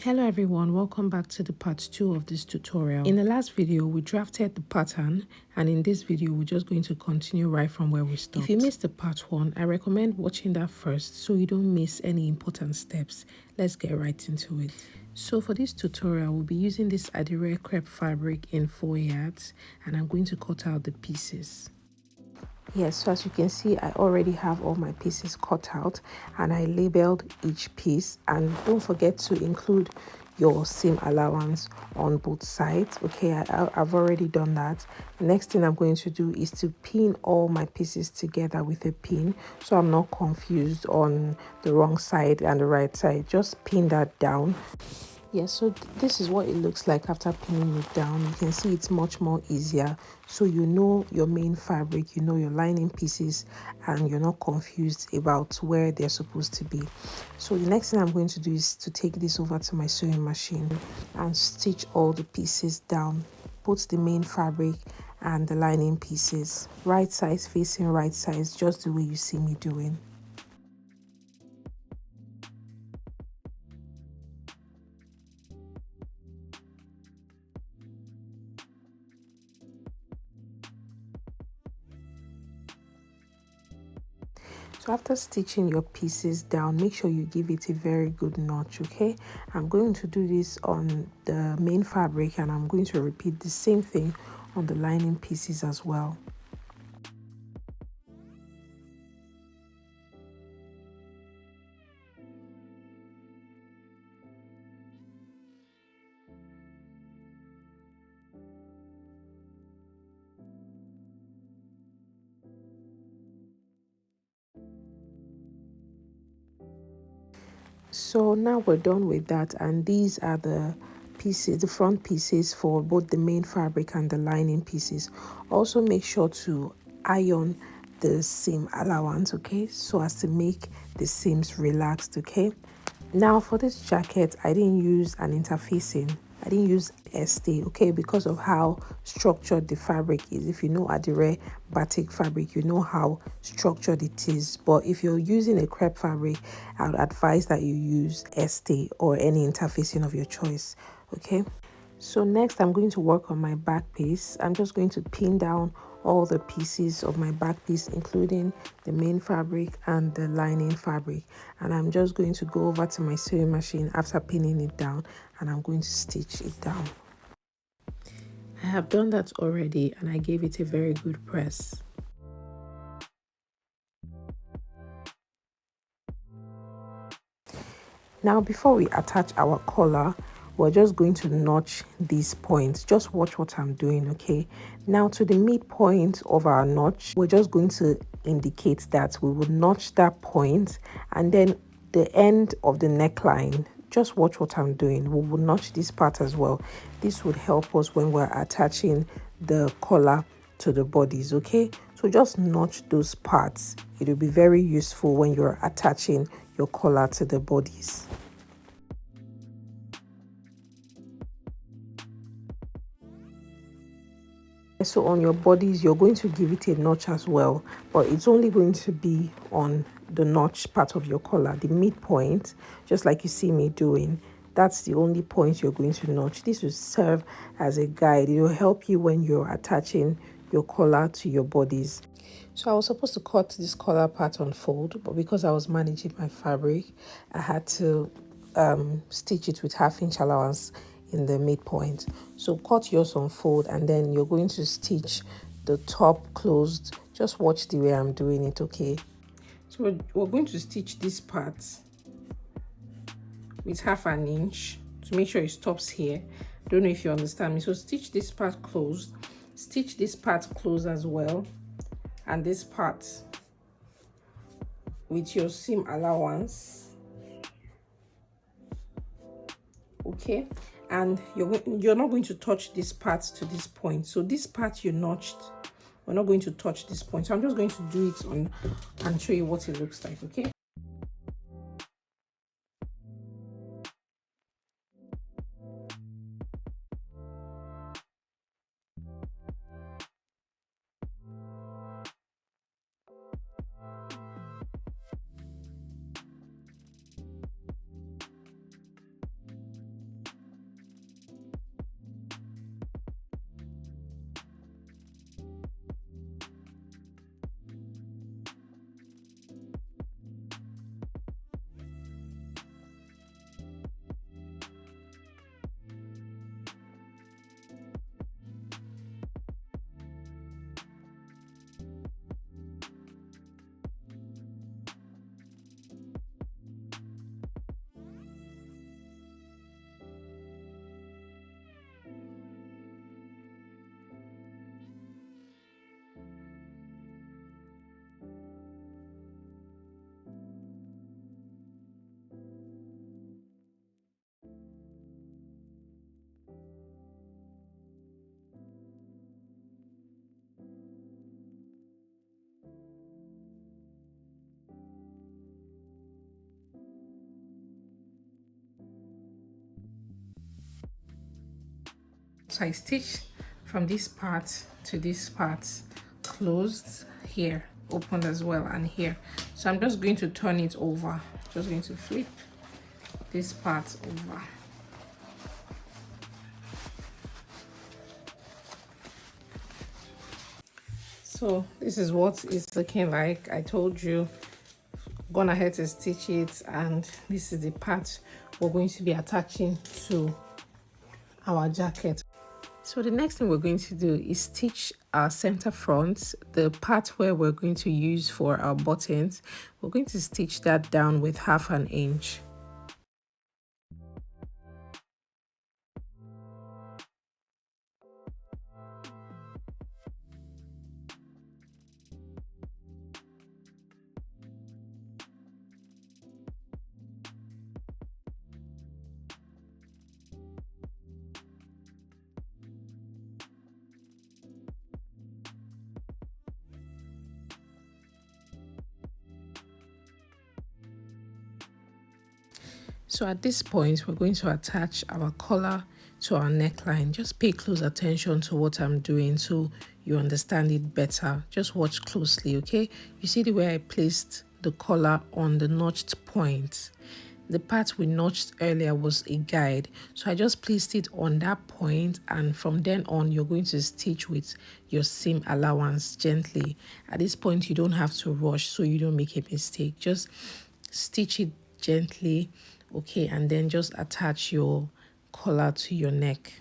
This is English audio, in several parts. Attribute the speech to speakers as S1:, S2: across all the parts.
S1: Hello everyone, welcome back to the part 2 of this tutorial. In the last video we drafted the pattern, and in this video we're just going to continue right from where we stopped. If you missed the part 1, I recommend watching that first so you don't miss any important steps. Let's get right into it. So for this tutorial we'll be using this Adire crepe fabric in 4 yards, and I'm going to cut out the pieces. Yes, so as you can see, I already have all my pieces cut out and I labeled each piece. And don't forget to include your seam allowance on both sides. Okay, I've already done that. The next thing I'm going to do is to pin all my pieces together with a pin so I'm not confused on the wrong side and the right side. Just pin that down. Yes, so this is what it looks like after pinning it down. You can see it's much more easier. So you know your main fabric, you know your lining pieces, and you're not confused about where they're supposed to be. So the next thing I'm going to do is to take this over to my sewing machine and stitch all the pieces down, both the main fabric and the lining pieces. Right sides facing right sides, just the way you see me doing. So after stitching your pieces down, make sure you give it a very good notch, okay? I'm going to do this on the main fabric, and I'm going to repeat the same thing on the lining pieces as well. So now we're done with that, and these are the pieces, the front pieces for both the main fabric and the lining pieces. Also make sure to iron the seam allowance, okay, so as to make the seams relaxed, okay. Now for this jacket, I didn't use an interfacing. I didn't use stay, okay, because of how structured the fabric is. If you know Adire batik fabric, you know how structured it is. But if you're using a crepe fabric, I would advise that you use stay or any interfacing of your choice, okay. So next I'm going to work on my back piece. I'm just going to pin down all the pieces of my back piece, including the main fabric and the lining fabric, and I'm just going to go over to my sewing machine after pinning it down, and I'm going to stitch it down. I have done that already, and I gave it a very good press. Now before we attach our collar, we're just going to notch these points. Just watch what I'm doing, okay? Now to the midpoint of our notch, we're just going to indicate that we will notch that point, and then the end of the neckline, just watch what I'm doing. We will notch this part as well. This would help us when we're attaching the collar to the bodies, okay? So just notch those parts. It will be very useful when you're attaching your collar to the bodies. So on your bodies, you're going to give it a notch as well, but it's only going to be on the notch part of your collar, the midpoint, just like you see me doing. That's the only point you're going to notch. This will serve as a guide. It will help you when you're attaching your collar to your bodies. So I was supposed to cut this collar part on fold, but because I was managing my fabric, I had to stitch it with 1/2 inch allowance in the midpoint. So cut yours on fold, and then you're going to stitch the top closed. Just watch the way I'm doing it, okay? So we're going to stitch this part with 1/2 inch to make sure it stops here. Don't know if you understand me. So stitch this part closed, stitch this part closed as well, and this part with your seam allowance, okay. And you're not going to touch this part to this point. So this part you notched, we're not going to touch this point. So I'm just going to do it on and show you what it looks like, okay. So I stitch from this part to this part closed, here opened as well, and here. So I'm just going to turn it over, just going to flip this part over. So this is what it's looking like. I told you, gone ahead to stitch it, and this is the part we're going to be attaching to our jacket. So the next thing we're going to do is stitch our center front, the part where we're going to use for our buttons. We're going to stitch that down with 1/2 inch. So at this point, we're going to attach our collar to our neckline. Just pay close attention to what I'm doing so you understand it better. Just watch closely, okay? You see the way I placed the collar on the notched point. The part we notched earlier was a guide, so I just placed it on that point, and from then on you're going to stitch with your seam allowance gently. At this point you don't have to rush so you don't make a mistake. Just stitch it gently, okay, and then just attach your collar to your neck.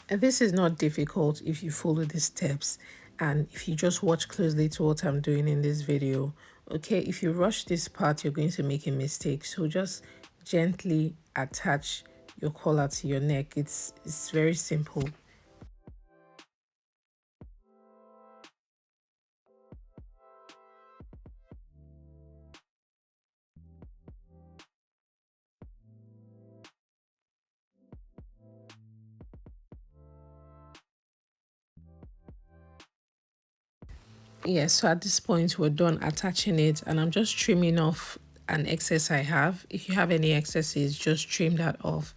S1: And this is not difficult if you follow the steps and if you just watch closely to what I'm doing in this video. Okay, if you rush this part, you're going to make a mistake. So just gently attach your collar to your neck. It's very simple. Yes, so at this point we're done attaching it, and I'm just trimming off an excess I have. If you have any excesses, just trim that off,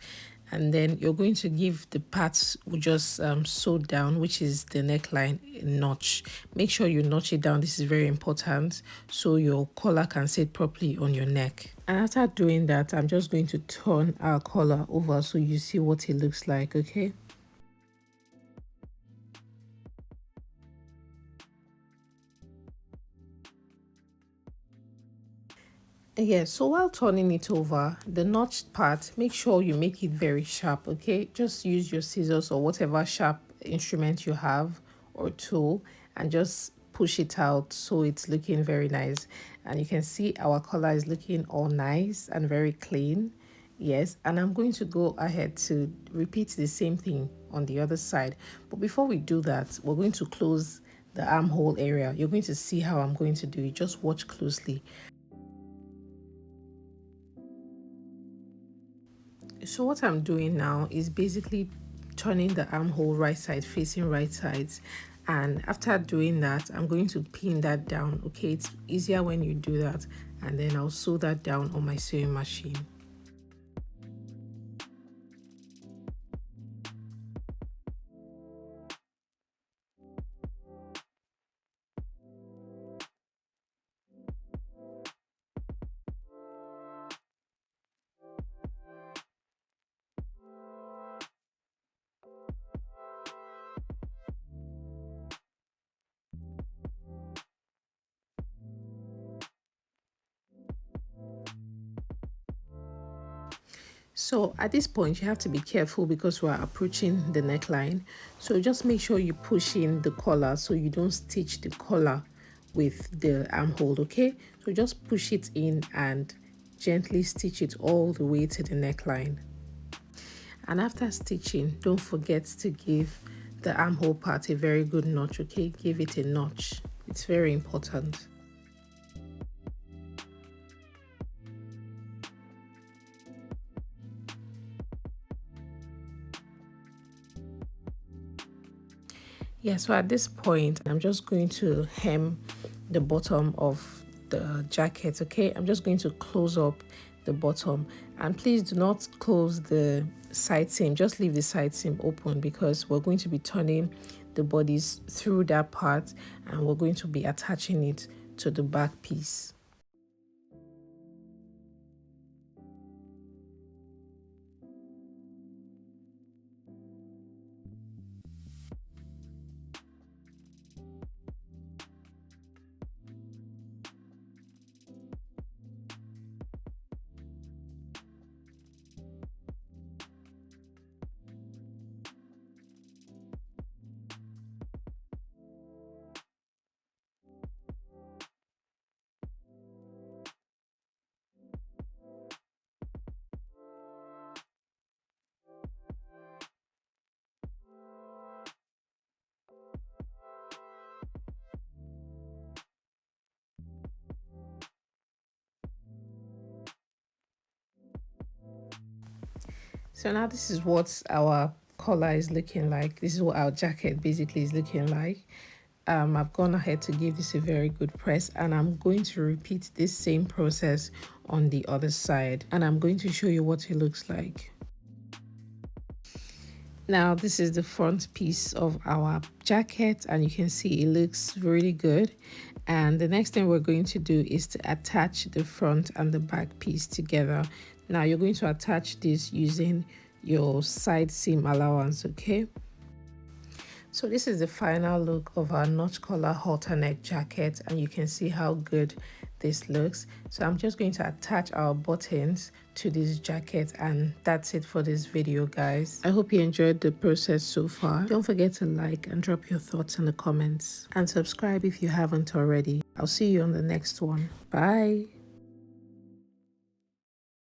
S1: and then you're going to give the parts we just sewed down, which is the neckline, a notch. Make sure you notch it down. This is very important so your collar can sit properly on your neck. And after doing that, I'm just going to turn our collar over so you see what it looks like. Okay. Yes, so while turning it over, the notched part, make sure you make it very sharp, okay? Just use your scissors or whatever sharp instrument you have or tool and just push it out so it's looking very nice. And you can see our collar is looking all nice and very clean. Yes, and I'm going to go ahead to repeat the same thing on the other side. But before we do that, we're going to close the armhole area. You're going to see how I'm going to do it. Just watch closely. So what I'm doing now is basically turning the armhole right side, facing right sides, and after doing that I'm going to pin that down. Okay, it's easier when you do that, and then I'll sew that down on my sewing machine. So at this point you have to be careful because we're approaching the neckline, so just make sure you push in the collar so you don't stitch the collar with the armhole. Okay, so just push it in and gently stitch it all the way to the neckline. And after stitching, don't forget to give the armhole part a very good notch. Okay, give it a notch, it's very important. Yeah, so at this point, I'm just going to hem the bottom of the jacket, okay? I'm just going to close up the bottom, and please do not close the side seam. Just leave the side seam open because we're going to be turning the bodies through that part, and we're going to be attaching it to the back piece. So now this is what our collar is looking like. This is what our jacket basically is looking like. I've gone ahead to give this a very good press, and I'm going to repeat this same process on the other side, and I'm going to show you what it looks like. Now this is the front piece of our jacket, and you can see it looks really good. And the next thing we're going to do is to attach the front and the back piece together. Now you're going to attach this using your side seam allowance, okay? So this is the final look of our notch collar halter neck jacket, and you can see how good this looks. So I'm just going to attach our buttons to this jacket, and that's it for this video, guys. I hope you enjoyed the process so far. Don't forget to like and drop your thoughts in the comments, and subscribe if you haven't already. I'll see you on the next one. Bye.